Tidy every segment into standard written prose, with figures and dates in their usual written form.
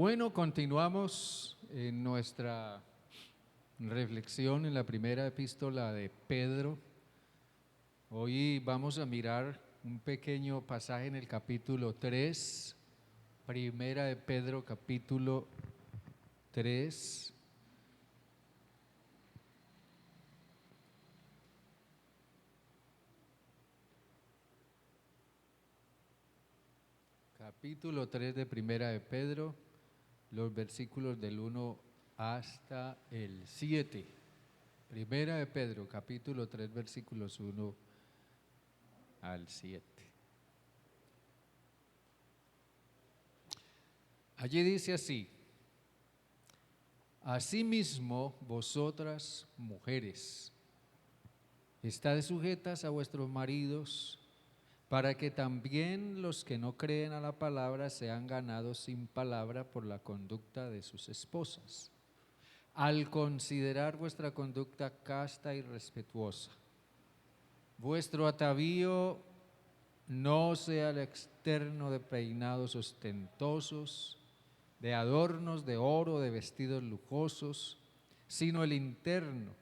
Bueno, continuamos en nuestra reflexión en la primera epístola de Pedro. Hoy vamos a mirar un pequeño pasaje en el capítulo 3, primera de Pedro, capítulo 3. Capítulo 3 de primera de Pedro, los versículos del 1 hasta el 7. Primera de Pedro, capítulo 3, versículos 1 al 7. Allí dice así: Asimismo, vosotras, mujeres, estad sujetas a vuestros maridos, para que también los que no creen a la palabra sean ganados sin palabra por la conducta de sus esposas, al considerar vuestra conducta casta y respetuosa. Vuestro atavío no sea el externo de peinados ostentosos, de adornos de oro, de vestidos lujosos, sino el interno,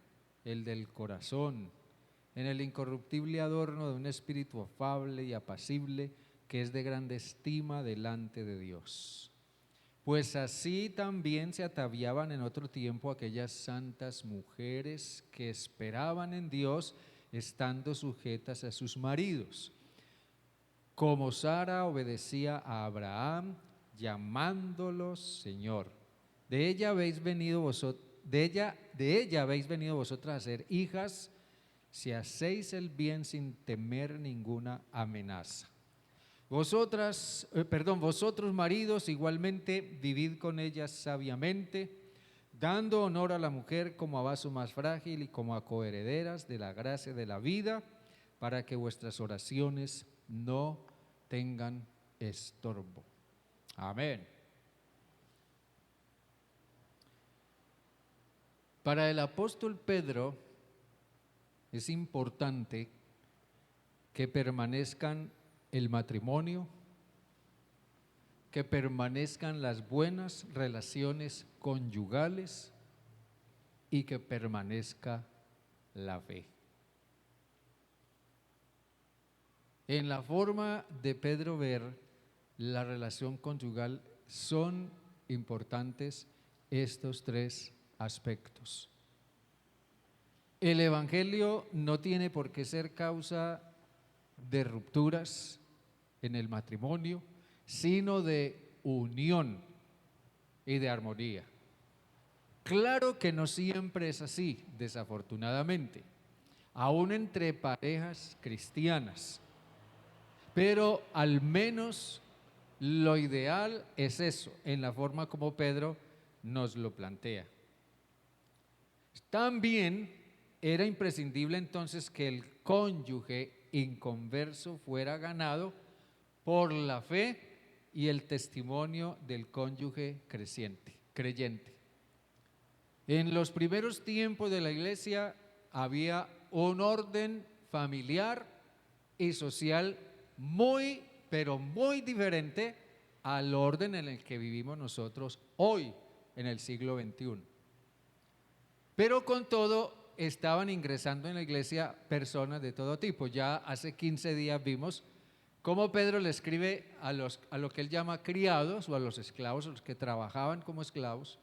el del corazón, en el incorruptible adorno de un espíritu afable y apacible, que es de grande estima delante de Dios. Pues así también se ataviaban en otro tiempo aquellas santas mujeres que esperaban en Dios, estando sujetas a sus maridos, como Sara obedecía a Abraham, llamándolos Señor. De ella habéis venido vosotras a ser hijas, si hacéis el bien sin temer ninguna amenaza. Vosotros maridos, igualmente vivid con ellas sabiamente, dando honor a la mujer como a vaso más frágil y como a coherederas de la gracia de la vida, para que vuestras oraciones no tengan estorbo. Amén. Para el apóstol Pedro es importante que permanezcan el matrimonio, que permanezcan las buenas relaciones conyugales y que permanezca la fe. En la forma de Pedro ver la relación conyugal son importantes estos tres aspectos. El Evangelio no tiene por qué ser causa de rupturas en el matrimonio, sino de unión y de armonía. Claro que no siempre es así, desafortunadamente, aún entre parejas cristianas, pero al menos lo ideal es eso, en la forma como Pedro nos lo plantea. También era imprescindible entonces que el cónyuge inconverso fuera ganado por la fe y el testimonio del cónyuge creyente. En los primeros tiempos de la iglesia había un orden familiar y social muy, pero muy diferente al orden en el que vivimos nosotros hoy, en el siglo XXI. Pero con todo, estaban ingresando en la iglesia personas de todo tipo. Ya hace 15 días vimos cómo Pedro le escribe a lo que él llama criados, o a los esclavos, a los que trabajaban como esclavos,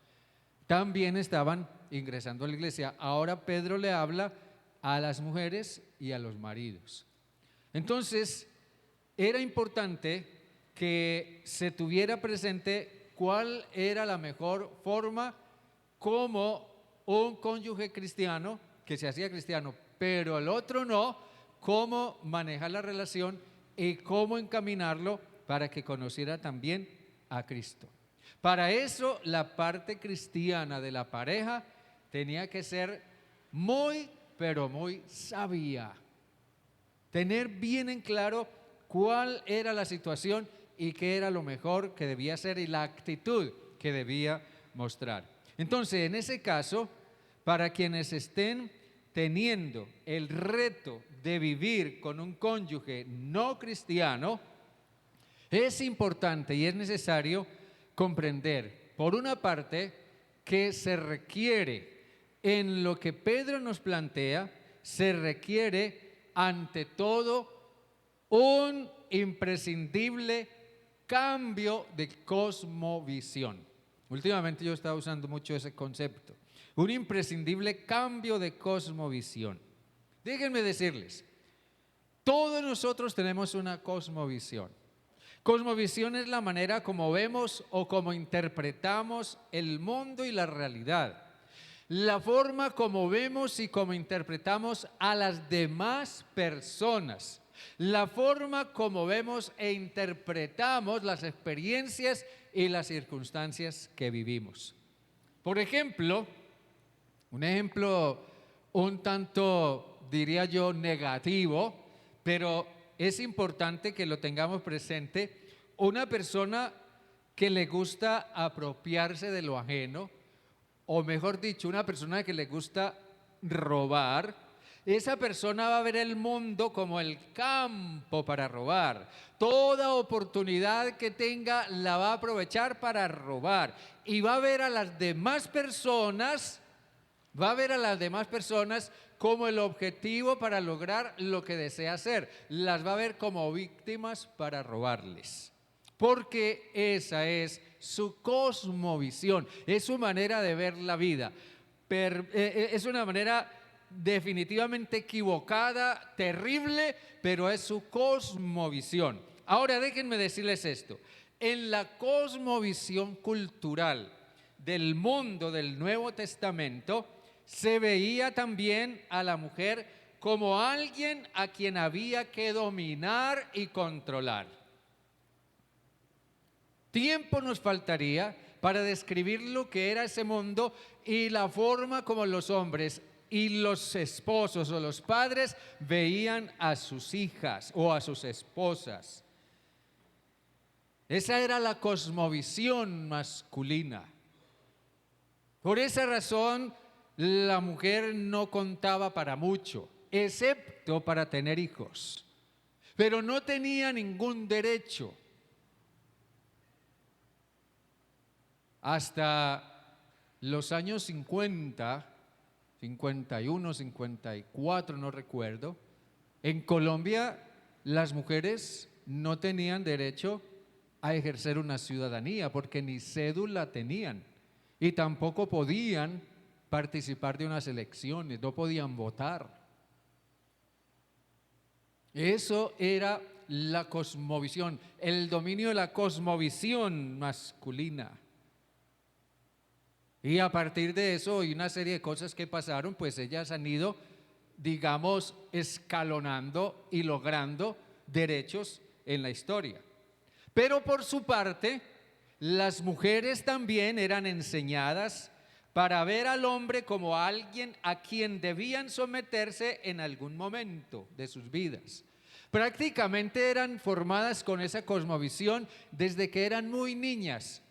también estaban ingresando a la iglesia. Ahora Pedro le habla a las mujeres y a los maridos. Entonces, era importante que se tuviera presente cuál era la mejor forma como un cónyuge cristiano, que se hacía cristiano, pero el otro no, cómo manejar la relación y cómo encaminarlo para que conociera también a Cristo. Para eso, la parte cristiana de la pareja tenía que ser muy, pero muy sabia. Tener bien en claro cuál era la situación y qué era lo mejor que debía hacer y la actitud que debía mostrar. Entonces, en ese caso, para quienes estén teniendo el reto de vivir con un cónyuge no cristiano, es importante y es necesario comprender por una parte, que se requiere en lo que Pedro nos plantea, se requiere ante todo un imprescindible cambio de cosmovisión. Últimamente yo estaba usando mucho ese concepto, un imprescindible cambio de cosmovisión. Déjenme decirles, todos nosotros tenemos una cosmovisión. Cosmovisión es la manera como vemos o como interpretamos el mundo y la realidad. La forma como vemos y como interpretamos a las demás personas. La forma como vemos e interpretamos las experiencias y las circunstancias que vivimos. Por ejemplo, un ejemplo un tanto, diría yo, negativo, pero es importante que lo tengamos presente. Una persona que le gusta apropiarse de lo ajeno, o mejor dicho, una persona que le gusta robar, esa persona va a ver el mundo como el campo para robar. Toda oportunidad que tenga la va a aprovechar para robar. Y va a ver a las demás personas, como el objetivo para lograr lo que desea hacer. Las va a ver como víctimas para robarles. Porque esa es su cosmovisión, es su manera de ver la vida. Es una manera definitivamente equivocada, terrible, pero es su cosmovisión. Ahora déjenme decirles esto, en la cosmovisión cultural del mundo del Nuevo Testamento se veía también a la mujer como alguien a quien había que dominar y controlar. Tiempo nos faltaría para describir lo que era ese mundo y la forma como los hombres y los esposos o los padres veían a sus hijas o a sus esposas. Esa era la cosmovisión masculina. Por esa razón, la mujer no contaba para mucho, excepto para tener hijos. Pero no tenía ningún derecho. Hasta los años 50, 51, 54, no recuerdo, en Colombia las mujeres no tenían derecho a ejercer una ciudadanía porque ni cédula tenían y tampoco podían participar de unas elecciones, no podían votar. Eso era la cosmovisión, el dominio de la cosmovisión masculina. Y a partir de eso y una serie de cosas que pasaron, pues ellas han ido, digamos, escalonando y logrando derechos en la historia. Pero por su parte, las mujeres también eran enseñadas para ver al hombre como alguien a quien debían someterse en algún momento de sus vidas. Prácticamente eran formadas con esa cosmovisión desde que eran muy niñas.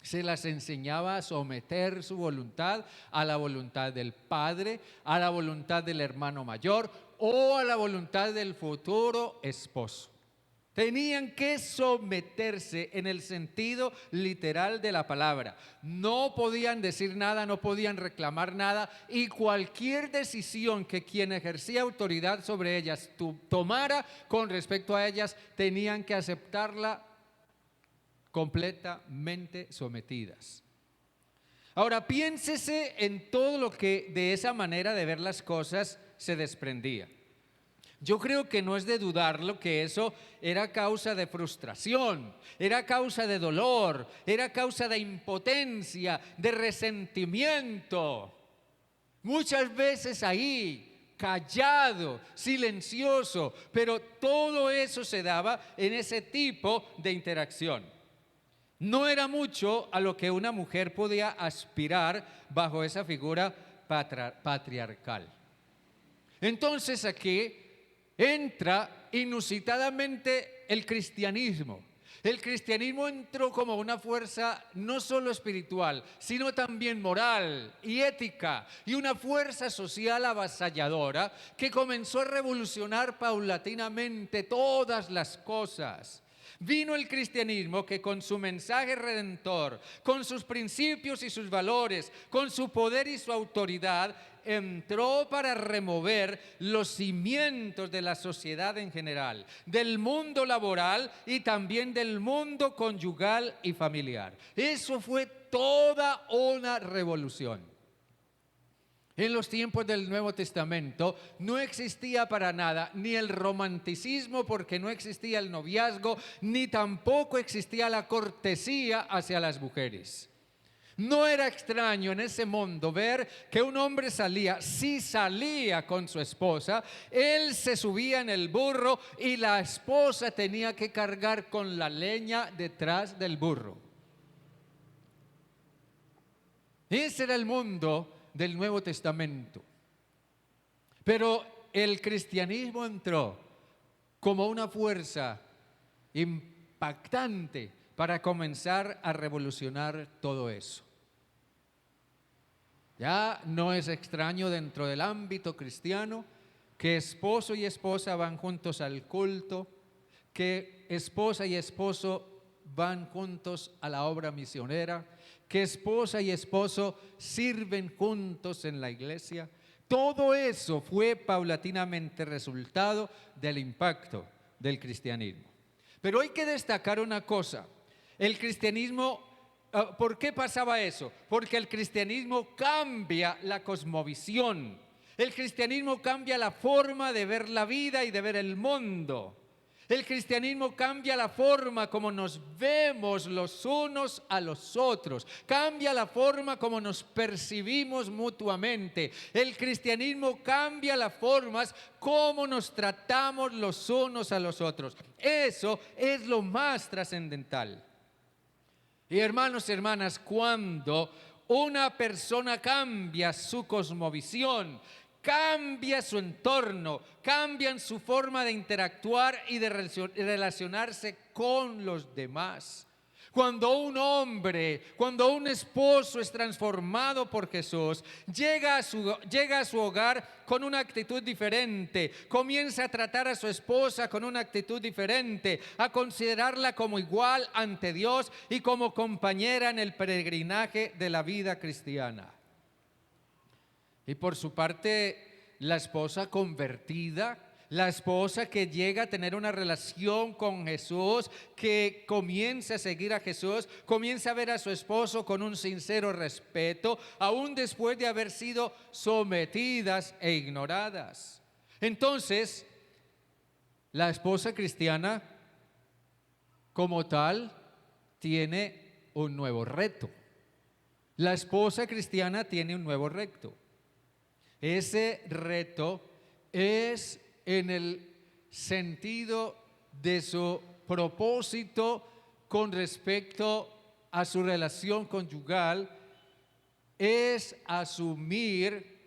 Se las enseñaba a someter su voluntad a la voluntad del padre, a la voluntad del hermano mayor o a la voluntad del futuro esposo. Tenían que someterse en el sentido literal de la palabra. No podían decir nada, no podían reclamar nada y cualquier decisión que quien ejercía autoridad sobre ellas tomara con respecto a ellas, tenían que aceptarla completamente sometidas. Ahora piénsese en todo lo que de esa manera de ver las cosas se desprendía. Yo creo que no es de dudarlo que eso era causa de frustración, era causa de dolor, era causa de impotencia, de resentimiento. Muchas veces ahí, callado, silencioso, pero todo eso se daba en ese tipo de interacción. No era mucho a lo que una mujer podía aspirar bajo esa figura patriarcal. Entonces aquí entra inusitadamente el cristianismo. El cristianismo entró como una fuerza no solo espiritual, sino también moral y ética, y una fuerza social avasalladora que comenzó a revolucionar paulatinamente todas las cosas. Vino el cristianismo que con su mensaje redentor, con sus principios y sus valores, con su poder y su autoridad, entró para remover los cimientos de la sociedad en general, del mundo laboral y también del mundo conyugal y familiar. Eso fue toda una revolución. En los tiempos del Nuevo Testamento no existía para nada ni el romanticismo, porque no existía el noviazgo, ni tampoco existía la cortesía hacia las mujeres. No era extraño en ese mundo ver que un hombre salía, si salía con su esposa, él se subía en el burro y la esposa tenía que cargar con la leña detrás del burro. Ese era el mundo del Nuevo Testamento. Pero el cristianismo entró como una fuerza impactante para comenzar a revolucionar todo eso. Ya no es extraño dentro del ámbito cristiano que esposo y esposa van juntos al culto, que esposa y esposo van juntos a la obra misionera, que esposa y esposo sirven juntos en la iglesia. Todo eso fue paulatinamente resultado del impacto del cristianismo. Pero hay que destacar una cosa. El cristianismo, ¿por qué pasaba eso? Porque el cristianismo cambia la cosmovisión. El cristianismo cambia la forma de ver la vida y de ver el mundo. El cristianismo cambia la forma como nos vemos los unos a los otros, cambia la forma como nos percibimos mutuamente. El cristianismo cambia las formas como nos tratamos los unos a los otros. Eso es lo más trascendental. Y hermanos y hermanas, cuando una persona cambia su cosmovisión, cambia su entorno, cambian su forma de interactuar y de relacionarse con los demás. Cuando un hombre, cuando un esposo es transformado por Jesús, llega a su hogar con una actitud diferente, comienza a tratar a su esposa con una actitud diferente, a considerarla como igual ante Dios y como compañera en el peregrinaje de la vida cristiana. Y por su parte, la esposa convertida, la esposa que llega a tener una relación con Jesús, que comienza a seguir a Jesús, comienza a ver a su esposo con un sincero respeto, aún después de haber sido sometidas e ignoradas. Entonces, la esposa cristiana, como tal, tiene un nuevo reto. La esposa cristiana tiene un nuevo reto. Ese reto es en el sentido de su propósito con respecto a su relación conyugal, es asumir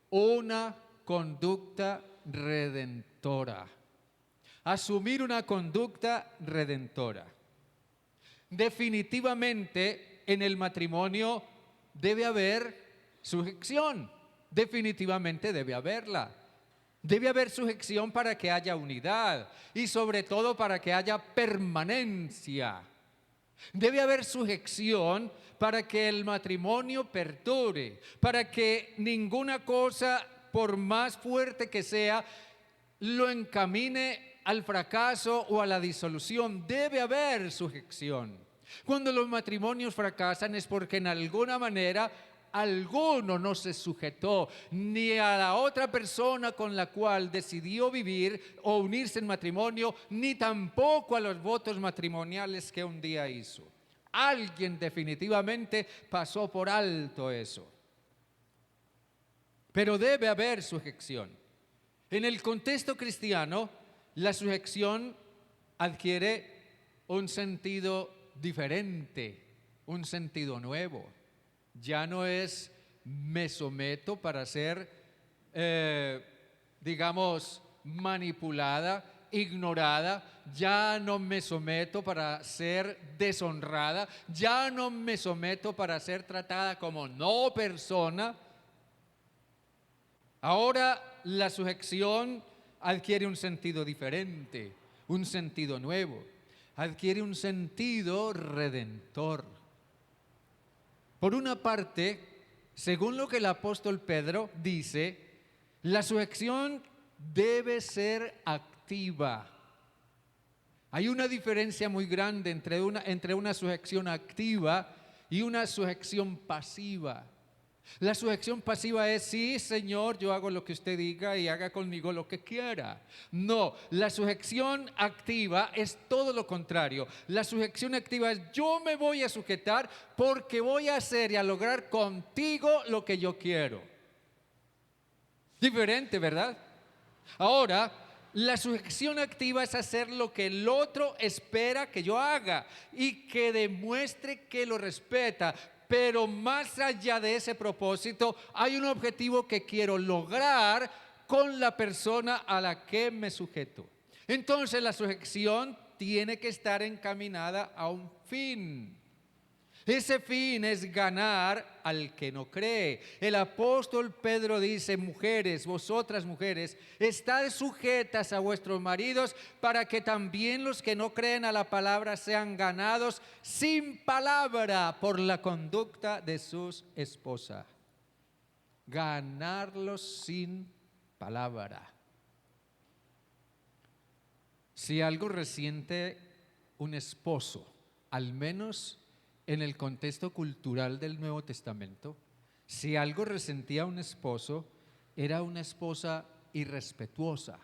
una conducta redentora. Asumir una conducta redentora. Definitivamente en el matrimonio debe haber sujeción. Definitivamente debe haberla. Debe haber sujeción para que haya unidad y sobre todo para que haya permanencia. Debe haber sujeción para que el matrimonio perdure, para que ninguna cosa, por más fuerte que sea, lo encamine al fracaso o a la disolución. Debe haber sujeción. Cuando los matrimonios fracasan es porque en alguna manera alguno no se sujetó ni a la otra persona con la cual decidió vivir o unirse en matrimonio, ni tampoco a los votos matrimoniales que un día hizo. Alguien definitivamente pasó por alto eso. Pero debe haber sujeción. En el contexto cristiano, la sujeción adquiere un sentido diferente, un sentido nuevo. Ya no es me someto para ser, digamos, manipulada, ignorada. Ya no me someto para ser deshonrada. Ya no me someto para ser tratada como no persona. Ahora la sujeción adquiere un sentido diferente, un sentido nuevo. adquiere un sentido redentor. Por una parte, según lo que el apóstol Pedro dice, la sujeción debe ser activa. Hay una diferencia muy grande entre una sujeción activa y una sujeción pasiva. La sujeción pasiva es: sí, Señor, yo hago lo que usted diga y haga conmigo lo que quiera. No, la sujeción activa es todo lo contrario. La sujeción activa es: yo me voy a sujetar porque voy a hacer y a lograr contigo lo que yo quiero. Diferente, ¿verdad? Ahora, la sujeción activa es hacer lo que el otro espera que yo haga y que demuestre que lo respeta. Pero más allá de ese propósito, hay un objetivo que quiero lograr con la persona a la que me sujeto. Entonces la sujeción tiene que estar encaminada a un fin. Ese fin es ganar al que no cree. El apóstol Pedro dice: mujeres, vosotras mujeres, estad sujetas a vuestros maridos, para que también los que no creen a la palabra sean ganados sin palabra por la conducta de sus esposas. Ganarlos sin palabra. Si algo resiente un esposo, al menos en el contexto cultural del Nuevo Testamento, si algo resentía un esposo, era una esposa irrespetuosa,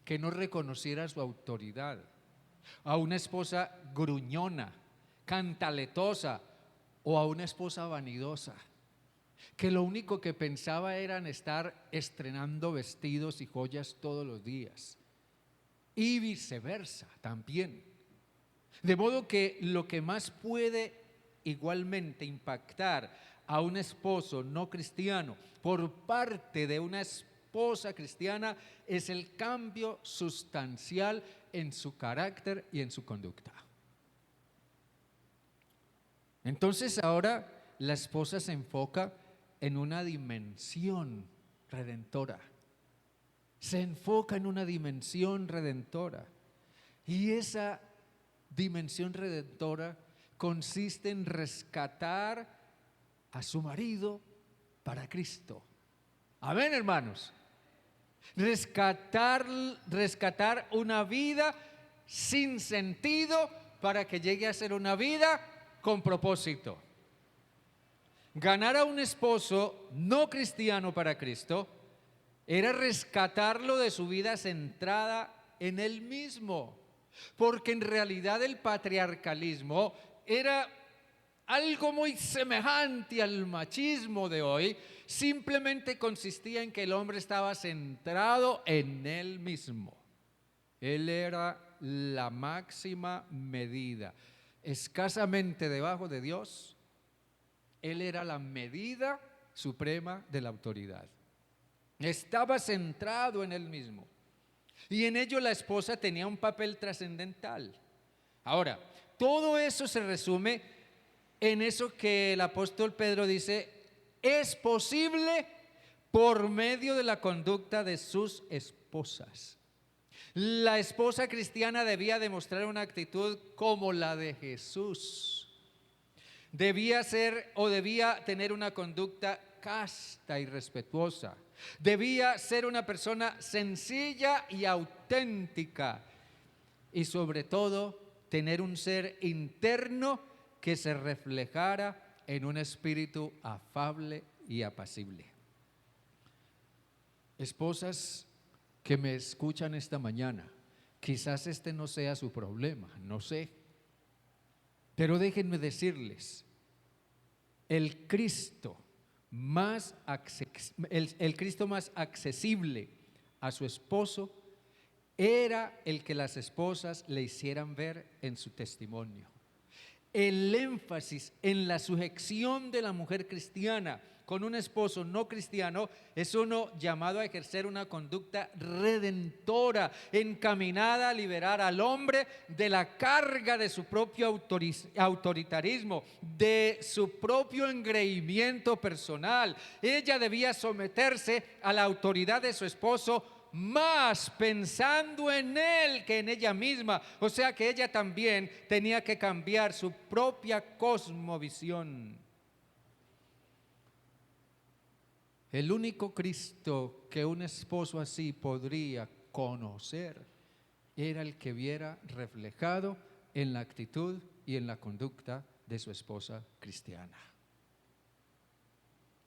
que no reconociera su autoridad, a una esposa gruñona, cantaletosa, o a una esposa vanidosa, que lo único que pensaba era en estar estrenando vestidos y joyas todos los días, y viceversa también. De modo que lo que más puede igualmente impactar a un esposo no cristiano por parte de una esposa cristiana es el cambio sustancial en su carácter y en su conducta. Entonces ahora la esposa se enfoca en una dimensión redentora. Se enfoca en una dimensión redentora. Y esa dimensión redentora consiste en rescatar a su marido para Cristo. Amén, hermanos. Rescatar una vida sin sentido para que llegue a ser una vida con propósito. Ganar a un esposo no cristiano para Cristo era rescatarlo de su vida centrada en él mismo, porque en realidad el patriarcalismo era algo muy semejante al machismo de hoy. Simplemente consistía en que el hombre estaba centrado en él mismo. Él era la máxima medida. Escasamente debajo de Dios, él era la medida suprema de la autoridad. Estaba centrado en él mismo. Y en ello la esposa tenía un papel trascendental. Ahora, todo eso se resume en eso que el apóstol Pedro dice: es posible por medio de la conducta de sus esposas. La esposa cristiana debía demostrar una actitud como la de Jesús. Debía tener una conducta casta y respetuosa. Debía ser una persona sencilla y auténtica. Y sobre todo, tener un ser interno que se reflejara en un espíritu afable y apacible. Esposas que me escuchan esta mañana, quizás este no sea su problema, no sé. Pero déjenme decirles, el Cristo más accesible a su esposo era el que las esposas le hicieran ver en su testimonio. El énfasis en la sujeción de la mujer cristiana con un esposo no cristiano es uno llamado a ejercer una conducta redentora, encaminada a liberar al hombre de la carga de su propio autoritarismo, de su propio engreimiento personal. Ella debía someterse a la autoridad de su esposo más pensando en él que en ella misma. O sea que ella también tenía que cambiar su propia cosmovisión. El único Cristo que un esposo así podría conocer era el que viera reflejado en la actitud y en la conducta de su esposa cristiana.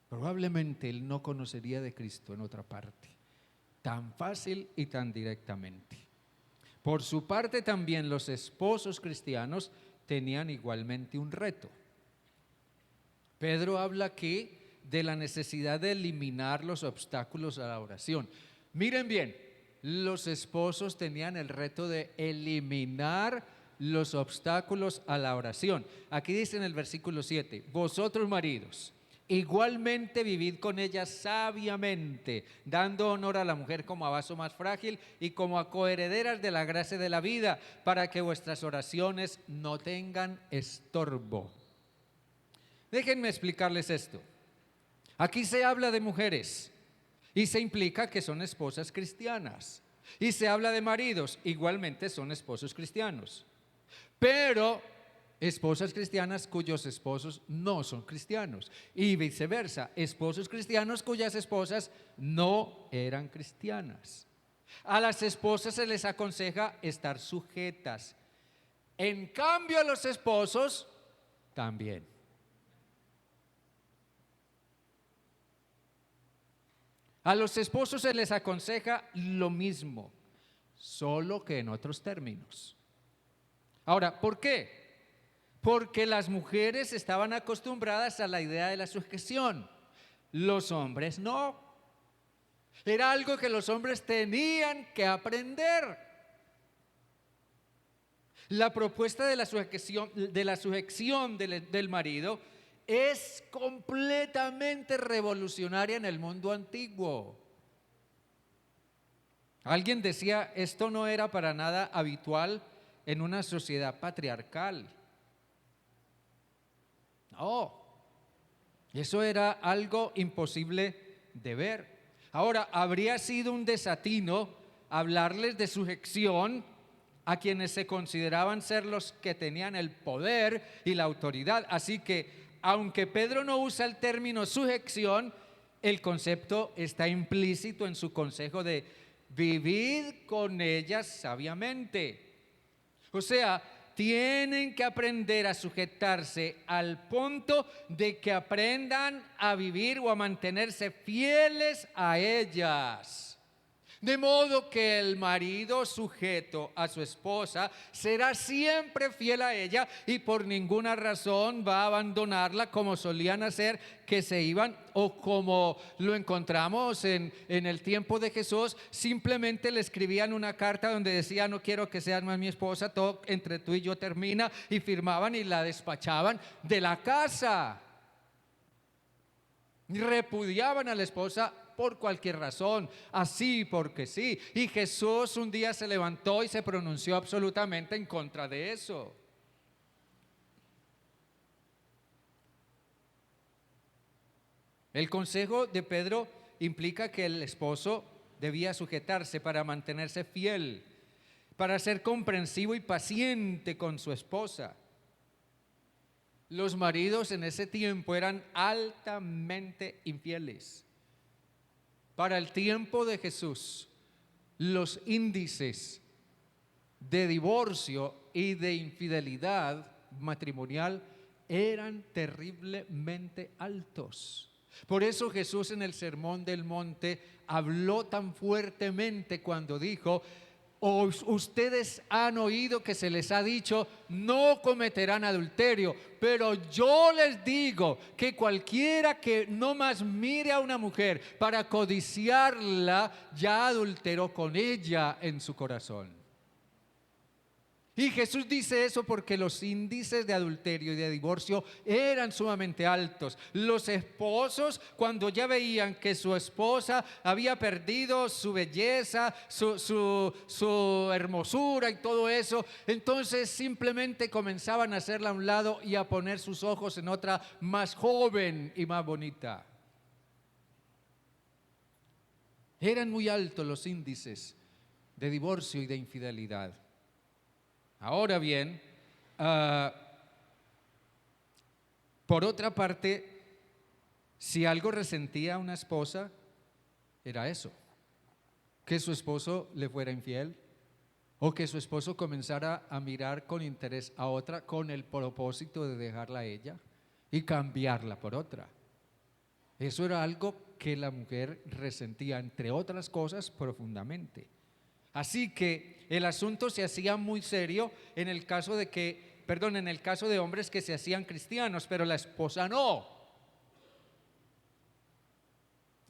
Probablemente él no conocería de Cristo en otra parte, tan fácil y tan directamente. Por su parte también los esposos cristianos tenían igualmente un reto. Pedro habla aquí de la necesidad de eliminar los obstáculos a la oración. Miren bien, los esposos tenían el reto de eliminar los obstáculos a la oración. Aquí dice en el versículo 7, vosotros maridos, igualmente vivid con ella sabiamente, dando honor a la mujer como a vaso más frágil y como a coherederas de la gracia de la vida, para que vuestras oraciones no tengan estorbo. Déjenme explicarles esto. Aquí se habla de mujeres y se implica que son esposas cristianas. Y se habla de maridos, igualmente son esposos cristianos. Pero esposas cristianas cuyos esposos no son cristianos. Y viceversa, esposos cristianos cuyas esposas no eran cristianas. A las esposas se les aconseja estar sujetas. En cambio a los esposos también. A los esposos se les aconseja lo mismo, solo que en otros términos. Ahora, ¿por qué? Porque las mujeres estaban acostumbradas a la idea de la sujeción, los hombres no. Era algo que los hombres tenían que aprender. La propuesta de la sujeción del marido es completamente revolucionaria en el mundo antiguo. Alguien decía, esto no era para nada habitual en una sociedad patriarcal. No, eso era algo imposible de ver. Ahora, habría sido un desatino hablarles de sujeción a quienes se consideraban ser los que tenían el poder y la autoridad. Así que, aunque Pedro no usa el término sujeción, el concepto está implícito en su consejo de vivir con ellas sabiamente. O sea, tienen que aprender a sujetarse al punto de que aprendan a vivir o a mantenerse fieles a ellas. De modo que el marido sujeto a su esposa será siempre fiel a ella y por ninguna razón va a abandonarla como solían hacer, que se iban, o como lo encontramos en el tiempo de Jesús, simplemente le escribían una carta donde decía no quiero que seas más mi esposa, todo entre tú y yo termina, y firmaban y la despachaban de la casa. Repudiaban a la esposa por cualquier razón, así porque sí. Y Jesús un día se levantó y se pronunció absolutamente en contra de eso. El consejo de Pedro implica que el esposo debía sujetarse para mantenerse fiel, para ser comprensivo y paciente con su esposa. Los maridos en ese tiempo eran altamente infieles. Para el tiempo de Jesús, los índices de divorcio y de infidelidad matrimonial eran terriblemente altos. Por eso Jesús en el Sermón del Monte habló tan fuertemente cuando dijo: ustedes han oído que se les ha dicho, no cometerán adulterio, pero yo les digo que cualquiera que no más mire a una mujer para codiciarla, ya adulteró con ella en su corazón. Y Jesús dice eso porque los índices de adulterio y de divorcio eran sumamente altos. Los esposos, cuando ya veían que su esposa había perdido su belleza, su hermosura y todo eso, entonces simplemente comenzaban a hacerla a un lado y a poner sus ojos en otra más joven y más bonita. Eran muy altos los índices de divorcio y de infidelidad. Ahora bien, por otra parte, si algo resentía a una esposa, era eso, que su esposo le fuera infiel o que su esposo comenzara a mirar con interés a otra con el propósito de dejarla a ella y cambiarla por otra. Eso era algo que la mujer resentía, entre otras cosas, profundamente. Así que el asunto se hacía muy serio en el caso de hombres que se hacían cristianos, pero la esposa no.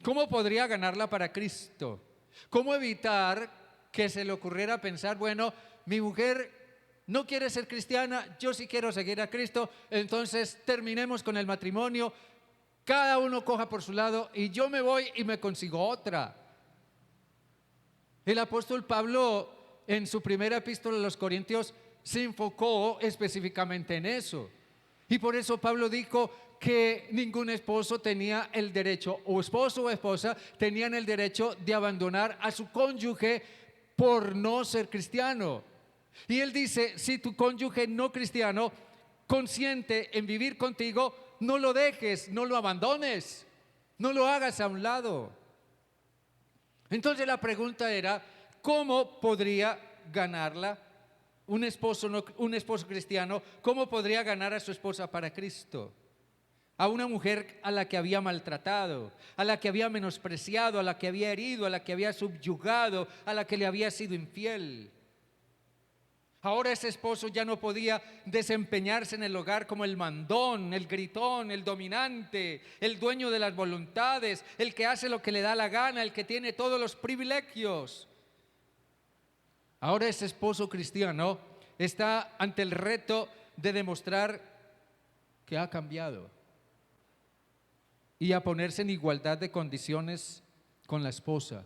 ¿Cómo podría ganarla para Cristo? ¿Cómo evitar que se le ocurriera pensar, bueno, mi mujer no quiere ser cristiana, yo sí quiero seguir a Cristo, entonces terminemos con el matrimonio, cada uno coja por su lado y yo me voy y me consigo otra? El apóstol Pablo en su primera epístola a los Corintios se enfocó específicamente en eso. Y por eso Pablo dijo que ningún esposo tenía el derecho, o esposo o esposa, tenían el derecho de abandonar a su cónyuge por no ser cristiano. Y él dice, si tu cónyuge no cristiano consiente en vivir contigo, no lo dejes, no lo abandones, no lo hagas a un lado. Entonces la pregunta era, ¿cómo podría ganarla un esposo cristiano? ¿Cómo podría ganar a su esposa para Cristo? A una mujer a la que había maltratado, a la que había menospreciado, a la que había herido, a la que había subyugado, a la que le había sido infiel. Ahora ese esposo ya no podía desempeñarse en el hogar como el mandón, el gritón, el dominante, el dueño de las voluntades, el que hace lo que le da la gana, el que tiene todos los privilegios. Ahora ese esposo cristiano está ante el reto de demostrar que ha cambiado y a ponerse en igualdad de condiciones con la esposa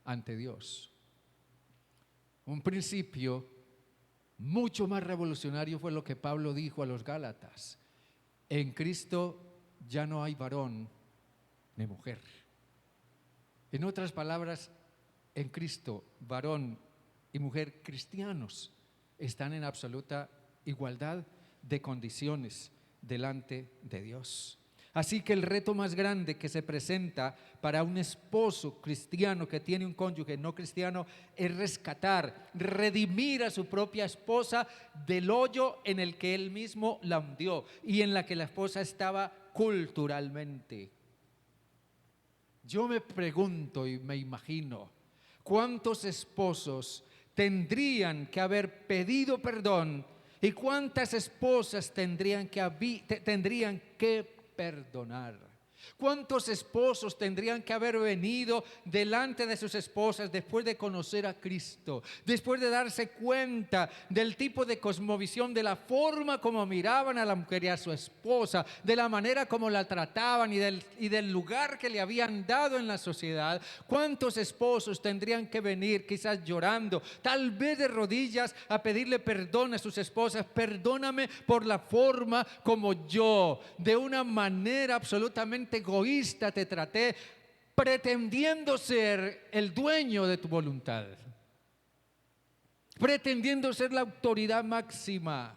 ante Dios. Un principio mucho más revolucionario fue lo que Pablo dijo a los Gálatas: en Cristo ya no hay varón ni mujer. En otras palabras, en Cristo, varón y mujer cristianos están en absoluta igualdad de condiciones delante de Dios. Así que el reto más grande que se presenta para un esposo cristiano que tiene un cónyuge no cristiano es rescatar, redimir a su propia esposa del hoyo en el que él mismo la hundió y en la que la esposa estaba culturalmente. Yo me pregunto y me imagino, ¿cuántos esposos tendrían que haber pedido perdón y cuántas esposas tendrían que perdonar? ¿Cuántos esposos tendrían que haber venido delante de sus esposas después de conocer a Cristo, después de darse cuenta del tipo de cosmovisión, de la forma como miraban a la mujer y a su esposa, de la manera como la trataban y del lugar que le habían dado en la sociedad? ¿Cuántos esposos tendrían que venir quizás llorando, tal vez de rodillas, a pedirle perdón a sus esposas? Perdóname por la forma como yo, de una manera absolutamente egoísta, te traté, pretendiendo ser el dueño de tu voluntad, pretendiendo ser la autoridad máxima.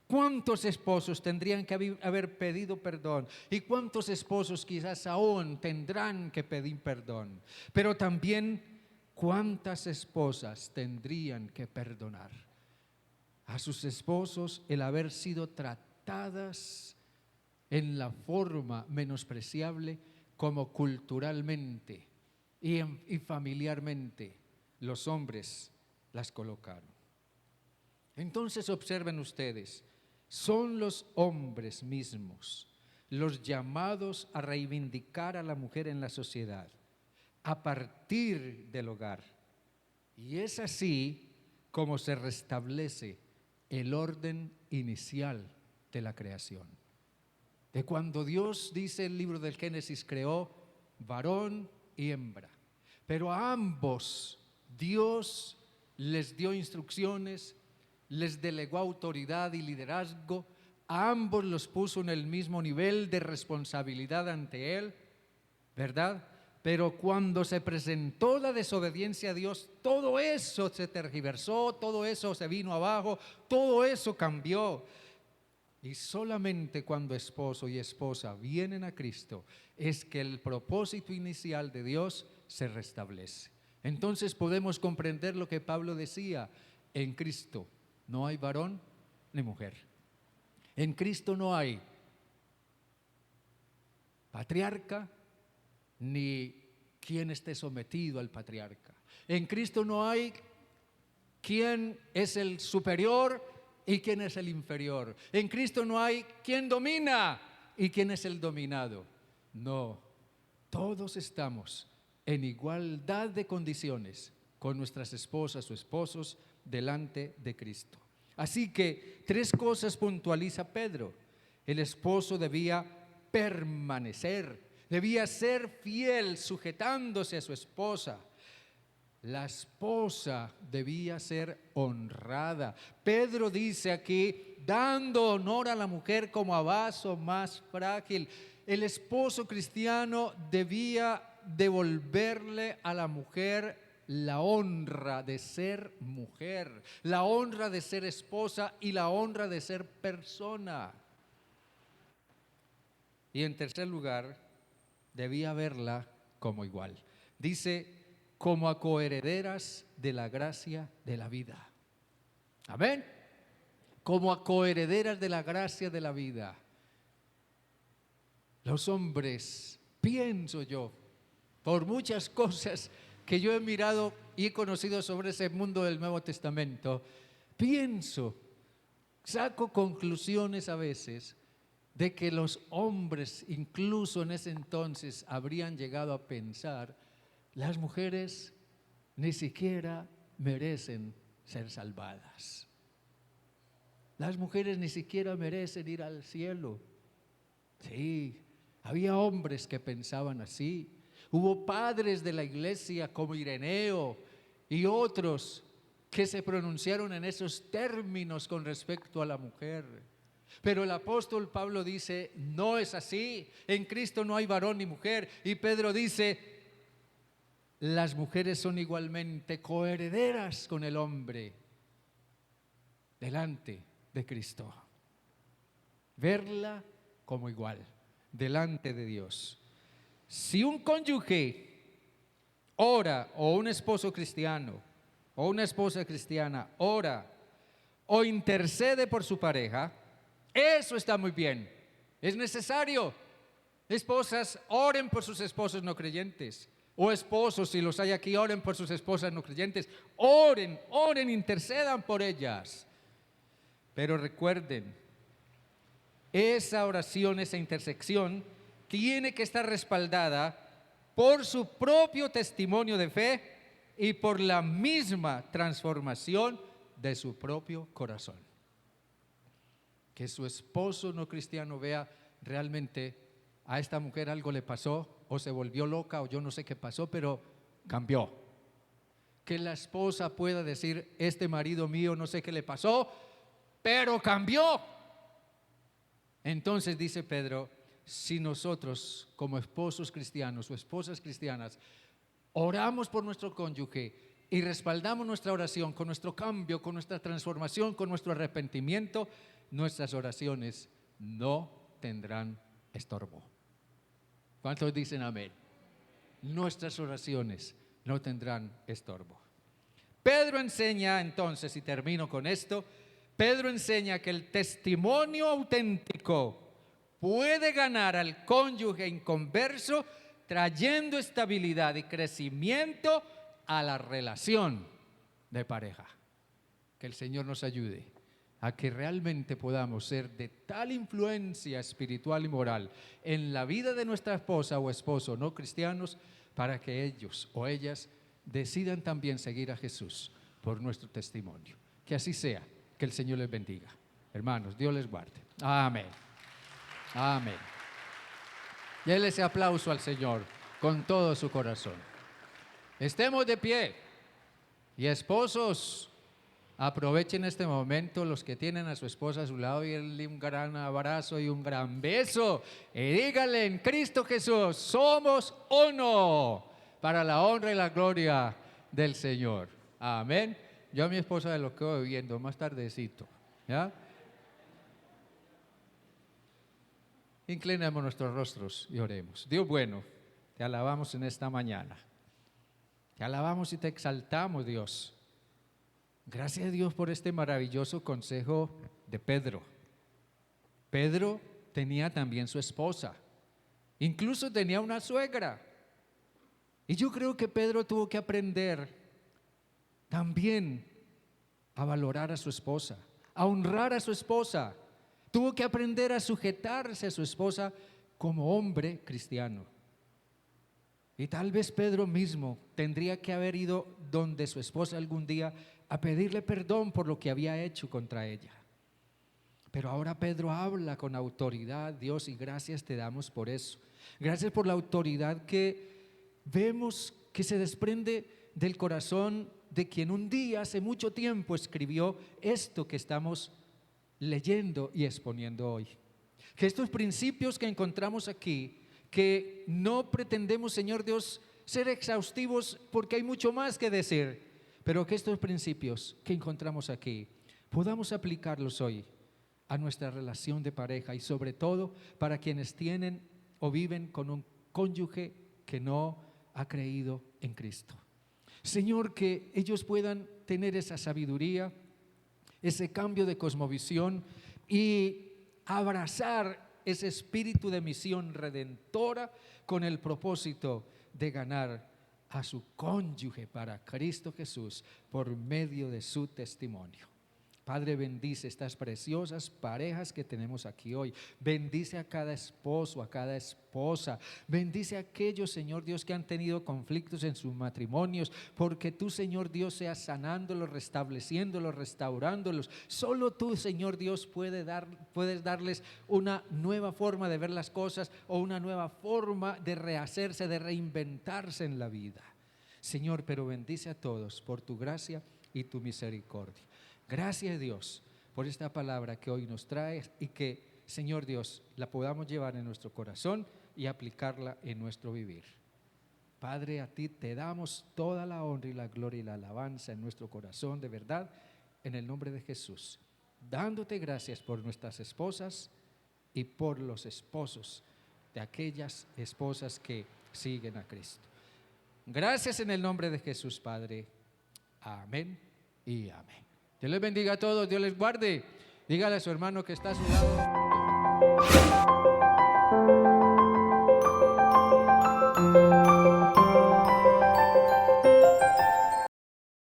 ¿Cuántos esposos tendrían que haber pedido perdón? ¿Y cuántos esposos quizás aún tendrán que pedir perdón? Pero también, ¿cuántas esposas tendrían que perdonar a sus esposos el haber sido tratadas en la forma menospreciable como culturalmente y familiarmente los hombres las colocaron? Entonces observen ustedes, son los hombres mismos los llamados a reivindicar a la mujer en la sociedad a partir del hogar, y es así como se restablece el orden inicial de la creación. De cuando Dios, dice el libro del Génesis, creó varón y hembra, pero a ambos Dios les dio instrucciones, les delegó autoridad y liderazgo, a ambos los puso en el mismo nivel de responsabilidad ante Él, ¿verdad? Pero cuando se presentó la desobediencia a Dios, todo eso se tergiversó, todo eso se vino abajo, todo eso cambió. Y solamente cuando esposo y esposa vienen a Cristo es que el propósito inicial de Dios se restablece. Entonces podemos comprender lo que Pablo decía: en Cristo no hay varón ni mujer. En Cristo no hay patriarca ni quien esté sometido al patriarca. En Cristo no hay quien es el superior y quién es el inferior. En Cristo no hay quien domina y quién es el dominado. No, todos estamos en igualdad de condiciones con nuestras esposas o esposos delante de Cristo. Así que 3 cosas puntualiza Pedro. El esposo debía permanecer, debía ser fiel, sujetándose a su esposa. La esposa debía ser honrada. Pedro dice aquí, dando honor a la mujer como a vaso más frágil. El esposo cristiano debía devolverle a la mujer la honra de ser mujer, la honra de ser esposa y la honra de ser persona. Y en tercer lugar, debía verla como igual. Dice, como a coherederas de la gracia de la vida. Amén. Como a coherederas de la gracia de la vida. Los hombres, pienso yo, por muchas cosas que yo he mirado y he conocido sobre ese mundo del Nuevo Testamento, saco conclusiones a veces de que los hombres, incluso en ese entonces, habrían llegado a pensar: las mujeres ni siquiera merecen ser salvadas. Las mujeres ni siquiera merecen ir al cielo. Sí, había hombres que pensaban así. Hubo padres de la iglesia como Ireneo y otros que se pronunciaron en esos términos con respecto a la mujer. Pero el apóstol Pablo dice, no es así. En Cristo no hay varón ni mujer. Y Pedro dice, las mujeres son igualmente coherederas con el hombre delante de Cristo. Verla como igual delante de Dios. Si un cónyuge ora, o un esposo cristiano o una esposa cristiana ora o intercede por su pareja, eso está muy bien, es necesario. Esposas, oren por sus esposos no creyentes. O esposos, si los hay aquí, oren por sus esposas no creyentes. Oren, intercedan por ellas. Pero recuerden, esa oración, esa intersección, tiene que estar respaldada por su propio testimonio de fe y por la misma transformación de su propio corazón. Que su esposo no cristiano vea realmente a esta mujer algo le pasó, o se volvió loca, o yo no sé qué pasó, pero cambió. Que la esposa pueda decir, este marido mío no sé qué le pasó, pero cambió. Entonces dice Pedro, si nosotros como esposos cristianos o esposas cristianas oramos por nuestro cónyuge y respaldamos nuestra oración con nuestro cambio, con nuestra transformación, con nuestro arrepentimiento, nuestras oraciones no tendrán estorbo. ¿Cuántos dicen amén? Nuestras oraciones no tendrán estorbo. Pedro enseña entonces, y termino con esto, Pedro enseña que el testimonio auténtico puede ganar al cónyuge inconverso trayendo estabilidad y crecimiento a la relación de pareja. Que el Señor nos ayude a que realmente podamos ser de tal influencia espiritual y moral en la vida de nuestra esposa o esposo no cristianos, para que ellos o ellas decidan también seguir a Jesús por nuestro testimonio. Que así sea, que el Señor les bendiga. Hermanos, Dios les guarde. Amén. Amén. Dele ese aplauso al Señor con todo su corazón. Estemos de pie y esposos, Aprovechen este momento los que tienen a su esposa a su lado y denle un gran abrazo y un gran beso. Y díganle en Cristo Jesús, somos uno para la honra y la gloria del Señor. Amén. Yo a mi esposa lo quedo viendo más tardecito. ¿Ya? Inclinemos nuestros rostros y oremos. Dios bueno, te alabamos en esta mañana. Te alabamos y te exaltamos, Dios. Gracias a Dios por este maravilloso consejo de Pedro. Pedro tenía también su esposa, incluso tenía una suegra. Y yo creo que Pedro tuvo que aprender también a valorar a su esposa, a honrar a su esposa. Tuvo que aprender a sujetarse a su esposa como hombre cristiano. Y tal vez Pedro mismo tendría que haber ido donde su esposa algún día a pedirle perdón por lo que había hecho contra ella. Pero ahora Pedro habla con autoridad, Dios, y gracias te damos por eso. Gracias por la autoridad que vemos que se desprende del corazón de quien un día, hace mucho tiempo, escribió esto que estamos leyendo y exponiendo hoy. Que estos principios que encontramos aquí, que no pretendemos, Señor Dios, ser exhaustivos porque hay mucho más que decir, pero que estos principios que encontramos aquí podamos aplicarlos hoy a nuestra relación de pareja y sobre todo para quienes tienen o viven con un cónyuge que no ha creído en Cristo. Señor, que ellos puedan tener esa sabiduría, ese cambio de cosmovisión y abrazar ese espíritu de misión redentora con el propósito de ganar a su cónyuge para Cristo Jesús por medio de su testimonio. Padre, bendice estas preciosas parejas que tenemos aquí hoy. Bendice a cada esposo, a cada esposa. Bendice a aquellos, Señor Dios, que han tenido conflictos en sus matrimonios, porque tú, Señor Dios, seas sanándolos, restableciéndolos, restaurándolos. Solo tú, Señor Dios, puedes darles una nueva forma de ver las cosas o una nueva forma de rehacerse, de reinventarse en la vida. Señor, pero bendice a todos por tu gracia y tu misericordia. Gracias, Dios, por esta palabra que hoy nos traes y que, Señor Dios, la podamos llevar en nuestro corazón y aplicarla en nuestro vivir. Padre, a ti te damos toda la honra y la gloria y la alabanza en nuestro corazón, de verdad, en el nombre de Jesús, dándote gracias por nuestras esposas y por los esposos de aquellas esposas que siguen a Cristo. Gracias en el nombre de Jesús, Padre. Amén y amén. Dios les bendiga a todos, Dios les guarde. Dígale a su hermano que está a su lado.